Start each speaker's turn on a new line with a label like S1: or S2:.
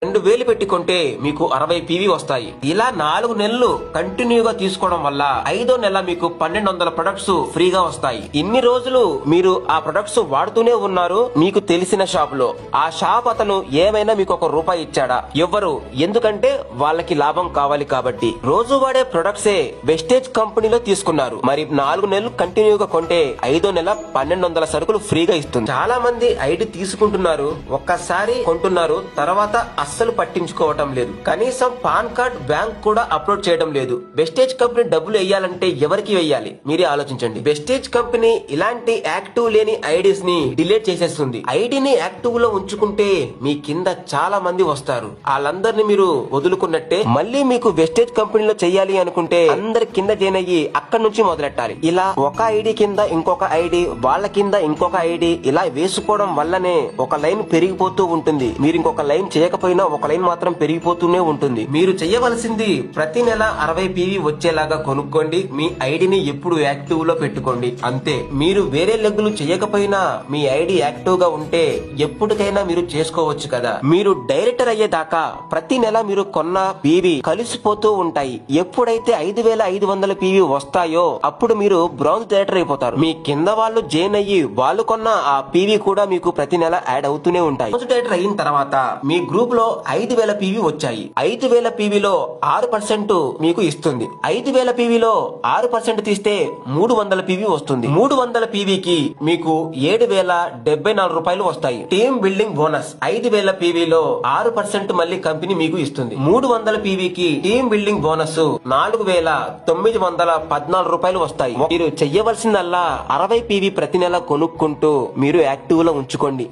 S1: 2000 పెట్టుకుంటే మీకు 60 పీవీ వస్తాయి. ఇలా 4 నెలలు కంటిన్యూగా తీసుకోవడం వల్ల 5వ నెల మీకు 1200 ప్రొడక్ట్స్ ఫ్రీగా వస్తాయి. ఇన్ని రోజులు మీరు ఆ ప్రొడక్ట్స్ వాడుతూనే ఉన్నారు మీకు తెలిసిన షాప్ లో. ఆ షాప్ అతను ఏమైనా మీకు ₹1 ఇచ్చాడా? ఎవ్వరు. ఎందుకంటే వాళ్ళకి లాభం కావాలి కాబట్టి. రోజు వాడే ప్రొడక్ట్సే వెస్టేజ్ కంపెనీలో తీసుకున్నారు. మరి 4 నెలలు కంటిన్యూగా కొంటే 5వ నెల 1200 సరుకులు ఫ్రీగా ఇస్తుంది. చాలా మంది ఐడి తీసుకుంటున్నారు, ఒక్కసారి కొంటున్నారు, తర్వాత అస్సలు పట్టించుకోవటం లేదు. కనీసం పాన్ కార్డ్, బ్యాంక్ కూడా అప్లోడ్ చేయడం లేదు. వెస్టేజ్ కంపెనీ డబ్బులు వేయాలంటే ఎవరికి వేయాలి మీరే ఆలోచించండి. వెస్టేజ్ కంపెనీ ఇలాంటి యాక్టివ్ లేని ఐడీస్ ని డిలీట్ చేసేస్తుంది. ఐడిని యాక్టివ్ లో ఉంచుకుంటే మీ కింద చాలా మంది వస్తారు. వాళ్ళందరినీ మీరు వదులుకున్నట్టే. మళ్ళీ మీకు వెస్టేజ్ కంపెనీలో చెయ్యాలి అనుకుంటే అందరి కింద జాయిన్ అయ్యి అక్కడి నుంచి మొదలెట్టాలి. ఇలా ఒక ఐడి కింద ఇంకొక ఐడి, వాళ్ళ కింద ఇంకొక ఐడి, ఇలా వేసుకోవడం వల్లనే ఒక లైన్ పెరిగిపోతూ ఉంటుంది. మీరు ఇంకొక లైన్ చేయకపోయినా ఒక లైన్ మాత్రం పెరిగిపోతూనే ఉంటుంది. మీరు చేయవలసింది ప్రతి నెల 60 పీవీ వచ్చేలాగా కొనుక్కోండి. మీ ఐడిని ఎప్పుడు యాక్టివ్ లో పెట్టుకోండి, అంతే. మీరు వేరే లెగ్గులు చేయకపోయినా మీ ఐడి యాక్టివ్ గా ఉంటే ఎప్పటికైనా మీరు చేసుకోవచ్చు కదా. మీరు డైరెక్టర్ అయ్యేదాకా ప్రతి నెల మీరు కొన్న పీవీ కలిసిపోతూ ఉంటాయి. ఎప్పుడైతే 5500 పీవీ వస్తాయో అప్పుడు మీరు బ్రౌన్స్ డైరెక్టర్ అయిపోతారు. మీ కింద వాళ్ళు జాయిన్ అయ్యి వాళ్ళు కొన్న ఆ పీవీ కూడా మీకు ప్రతి నెల యాడ్ అవుతూనే ఉంటాయి. బ్రౌన్స్ డైరెక్టర్ అయిన తర్వాత మీ గ్రూప్ లో 5000 పీవీ వచ్చాయి. 5000 పీవీలో 6% మీకు ఇస్తుంది. 5000 పీవీలో 6% తీస్తే 300 పీవీ వస్తుంది. 300 పీవీకి మీకు ₹7074 వస్తాయి. టీమ్ బిల్డింగ్ బోనస్ 5000 పీవీలో 6% మళ్ళీ కంపెనీ మీకు ఇస్తుంది. 300 పీవీకి టీమ్ బిల్డింగ్ బోనస్ ₹4914 వస్తాయి. మీరు చెయ్యవలసిందల్లా 60 పీవీ ప్రతి నెల కొనుక్కుంటూ మీరు యాక్టివ్ లో ఉంచుకోండి.